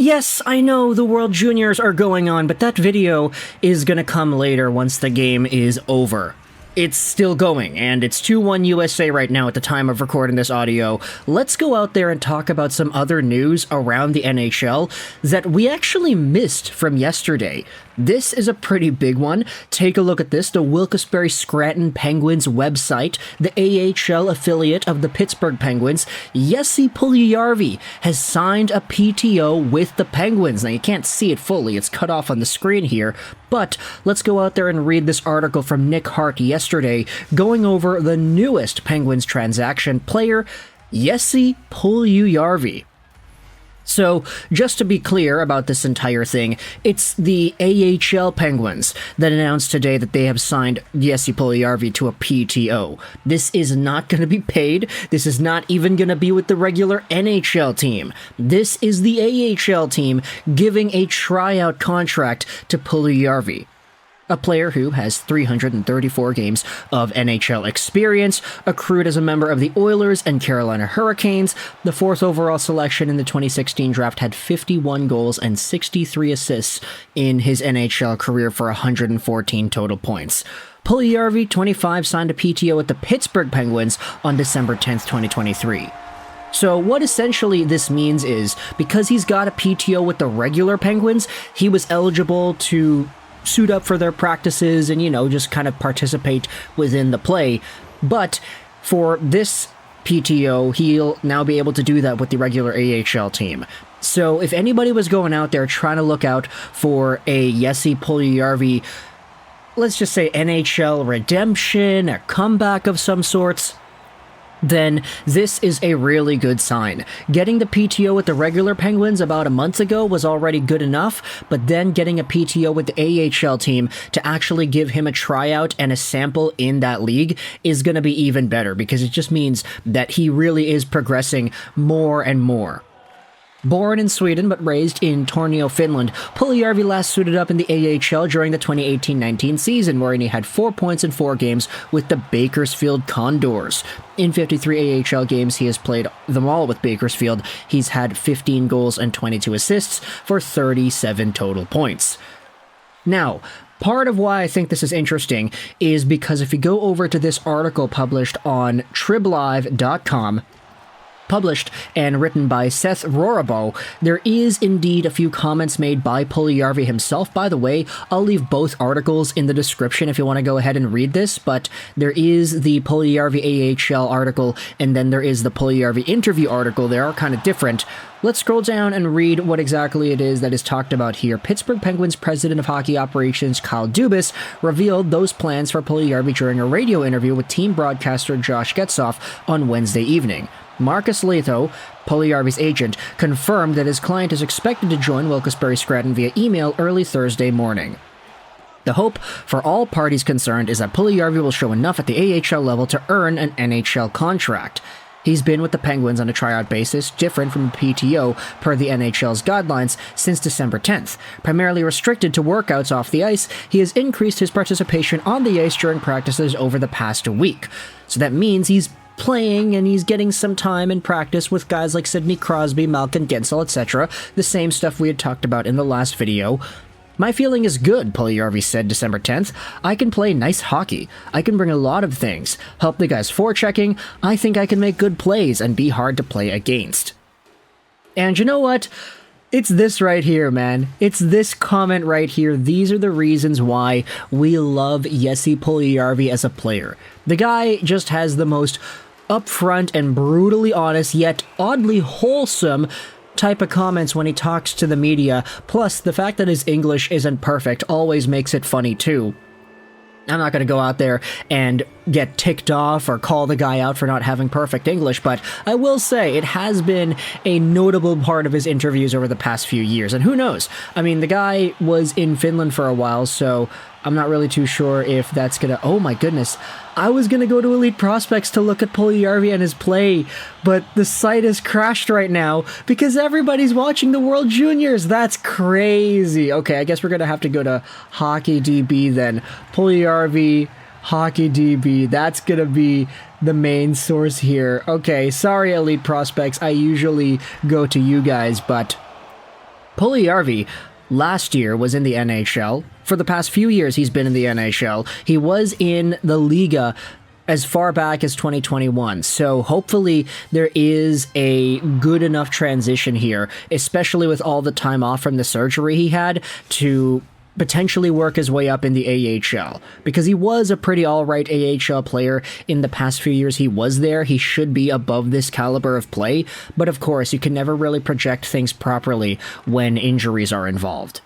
Yes, I know the World Juniors are going on, but that video is gonna come later once the game is over. It's still going, and it's 2-1 USA right now at the time of recording this audio. Let's go out there and talk about some other news around the NHL that we actually missed from yesterday. This is a pretty big one. Take a look at this. The Wilkes-Barre Scranton Penguins website, the AHL affiliate of the Pittsburgh Penguins, Jesse Puljujarvi has signed a PTO with the Penguins. Now, you can't see it fully. It's cut off on the screen here. But let's go out there and read this article from Nick Hart yesterday, going over the newest Penguins transaction player, Jesse Puljujarvi. So, just to be clear about this entire thing, it's the AHL Penguins that announced today that they have signed Jesse Puljujarvi to a PTO. This is not going to be paid. This is not even going to be with the regular NHL team. This is the AHL team giving a tryout contract to Puljujarvi, a player who has 334 games of NHL experience, accrued as a member of the Oilers and Carolina Hurricanes. The fourth overall selection in the 2016 draft had 51 goals and 63 assists in his NHL career for 114 total points. Puljujarvi, 25, signed a PTO with the Pittsburgh Penguins on December 10th, 2023. So what essentially this means is, because he's got a PTO with the regular Penguins, he was eligible to suit up for their practices and, just kind of participate within the play. But for this PTO, he'll now be able to do that with the regular AHL team. So if anybody was going out there trying to look out for a Jesse Puljujarvi, let's just say NHL redemption, a comeback of some sorts, then this is a really good sign. Getting the PTO with the regular Penguins about a month ago was already good enough, but then getting a PTO with the AHL team to actually give him a tryout and a sample in that league is going to be even better, because it just means that he really is progressing more and more. Born in Sweden but raised in Tornio, Finland, Puljujarvi last suited up in the AHL during the 2018-19 season, wherein he had 4 points in 4 games with the Bakersfield Condors. In 53 AHL games, he has played them all with Bakersfield. He's had 15 goals and 22 assists for 37 total points. Now, part of why I think this is interesting is because if you go over to this article published on triblive.com, published and written by Seth Rorabo, there is indeed a few comments made by Puljujarvi himself. By the way, I'll leave both articles in the description if you want to go ahead and read this, but there is the Puljujarvi AHL article, and then there is the Puljujarvi interview article. They are kind of different. Let's scroll down and read what exactly it is that is talked about here. Pittsburgh Penguins president of hockey operations Kyle Dubas revealed those plans for Puljujarvi during a radio interview with team broadcaster Josh Getzoff on Wednesday evening. Marcus Leto, Puljujarvi's agent, confirmed that his client is expected to join Wilkes-Barre Scranton via email early Thursday morning. The hope for all parties concerned is that Puljujarvi will show enough at the AHL level to earn an NHL contract. He's been with the Penguins on a tryout basis, different from a PTO per the NHL's guidelines, since December 10th. Primarily restricted to workouts off the ice, he has increased his participation on the ice during practices over the past week. So that means he's playing and he's getting some time in practice with guys like Sidney Crosby, Malkin Gensel, etc. The same stuff we had talked about in the last video. My feeling is good, Puljujarvi said December 10th. I can play nice hockey. I can bring a lot of things. Help the guys forechecking. I think I can make good plays and be hard to play against. And you know what? It's this right here, man. It's this comment right here. These are the reasons why we love Jesse Puljujarvi as a player. The guy just has the most upfront and brutally honest, yet oddly wholesome type of comments when he talks to the media. Plus, the fact that his English isn't perfect always makes it funny too. I'm not going to go out there and get ticked off or call the guy out for not having perfect English, but I will say it has been a notable part of his interviews over the past few years. And who knows? I mean, the guy was in Finland for a while, so I'm not really too sure if that's going to... Oh my goodness. I was going to go to Elite Prospects to look at Puljujarvi and his play, but the site has crashed right now because everybody's watching the World Juniors. That's crazy. Okay, I guess we're going to have to go to HockeyDB then. Puljujarvi, HockeyDB. That's going to be the main source here. Okay, sorry, Elite Prospects. I usually go to you guys, but Puljujarvi last year was in the NHL. For the past few years, he's been in the NHL. He was in the Liga as far back as 2021. So hopefully there is a good enough transition here, especially with all the time off from the surgery he had, to potentially work his way up in the AHL, because he was a pretty alright AHL player in the past few years he was there. He should be above this caliber of play, but of course you can never really project things properly when injuries are involved.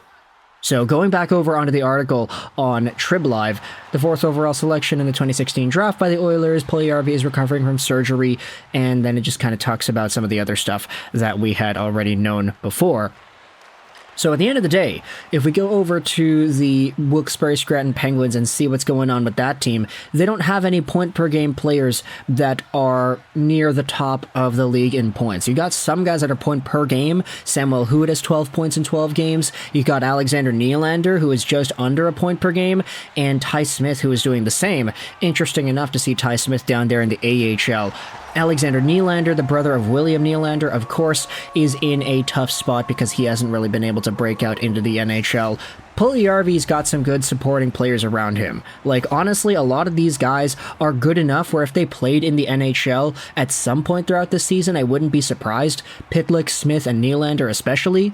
So going back over onto the article on Trib Live, the 4th overall selection in the 2016 draft by the Oilers, Puljujarvi is recovering from surgery, and then it just kind of talks about some of the other stuff that we had already known before. So at the end of the day, if we go over to the Wilkes-Barre Scranton Penguins and see what's going on with that team, they don't have any point-per-game players that are near the top of the league in points. You got some guys that are point-per-game. Samuel Hood has 12 points in 12 games. You got Alexander Nylander, who is just under a point per game, and Ty Smith, who is doing the same. Interesting enough to see Ty Smith down there in the AHL. Alexander Nylander, the brother of William Nylander, of course, is in a tough spot because he hasn't really been able to break out into the NHL. Puljujarvi's got some good supporting players around him. Like, honestly, a lot of these guys are good enough where if they played in the NHL at some point throughout the season, I wouldn't be surprised. Pitlick, Smith, and Nylander especially.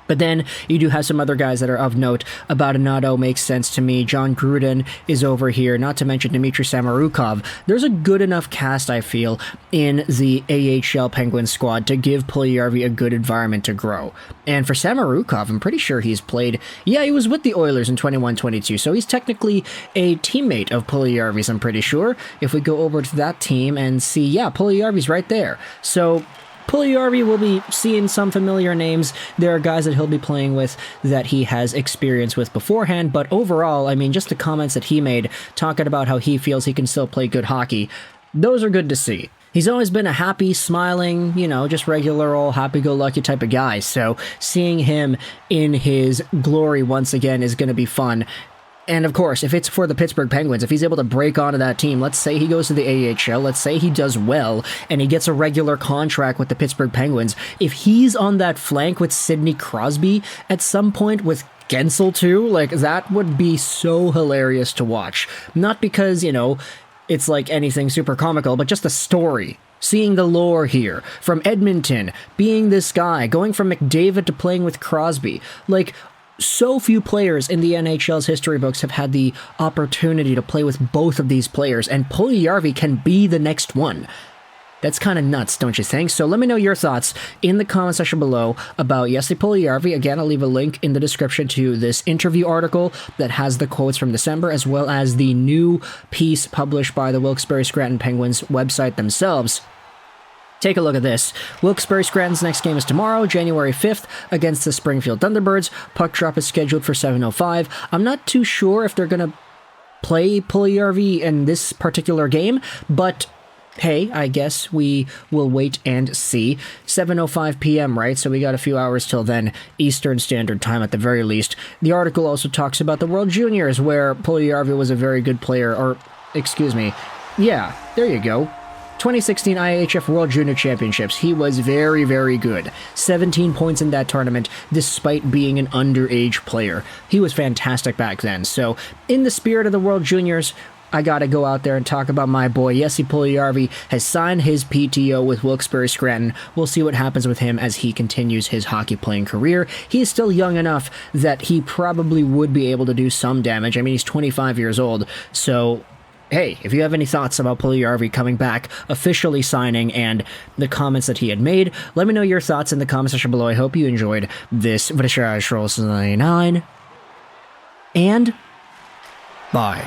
But then you do have some other guys that are of note. Abadonado makes sense to me. John Gruden is over here, not to mention Dmitri Samorukov. There's a good enough cast, I feel, in the AHL Penguins squad to give Puljujarvi a good environment to grow. And for Samorukov, I'm pretty sure he's played... Yeah, he was with the Oilers in 21-22, so he's technically a teammate of Puljujarvi's, I'm pretty sure. If we go over to that team and see, yeah, Puljujarvi's right there. So Puljujarvi will be seeing some familiar names. There are guys that he'll be playing with that he has experience with beforehand, but overall, I mean, just the comments that he made, talking about how he feels he can still play good hockey, those are good to see. He's always been a happy, smiling, you know, just regular old happy-go-lucky type of guy, so seeing him in his glory once again is going to be fun. And of course, if it's for the Pittsburgh Penguins, if he's able to break onto that team, let's say he goes to the AHL, let's say he does well, and he gets a regular contract with the Pittsburgh Penguins, if he's on that flank with Sidney Crosby at some point, with Gensel too, like, that would be so hilarious to watch. Not because, you know, it's like anything super comical, but just the story. Seeing the lore here, from Edmonton, being this guy, going from McDavid to playing with Crosby, like, so few players in the NHL's history books have had the opportunity to play with both of these players, and Puljujarvi can be the next one. That's kind of nuts, don't you think? So let me know your thoughts in the comment section below about Jesse Puljujarvi. Again, I'll leave a link in the description to this interview article that has the quotes from December, as well as the new piece published by the Wilkes-Barre Scranton Penguins website themselves. Take a look at this. Wilkes-Barre Scranton's next game is tomorrow, January 5th, against the Springfield Thunderbirds. Puck drop is scheduled for 7:05. I'm not too sure if they're going to play Puljujarvi in this particular game, but hey, I guess we will wait and see. 7:05 p.m., right? So we got a few hours till then, Eastern Standard Time at the very least. The article also talks about the World Juniors, where Puljujarvi was a very good player, or, excuse me, yeah, there you go. 2016 IHF World Junior Championships, he was very, very good. 17 points in that tournament, despite being an underage player. He was fantastic back then. So, in the spirit of the World Juniors, I gotta go out there and talk about my boy. Jesse Puljujarvi has signed his PTO with Wilkes-Barre Scranton. We'll see what happens with him as he continues his hockey playing career. He is still young enough that he probably would be able to do some damage. I mean, he's 25 years old, so hey, if you have any thoughts about Puljujarvi coming back, officially signing, and the comments that he had made, let me know your thoughts in the comment section below. I hope you enjoyed this Vishaj Rolls 99, and bye.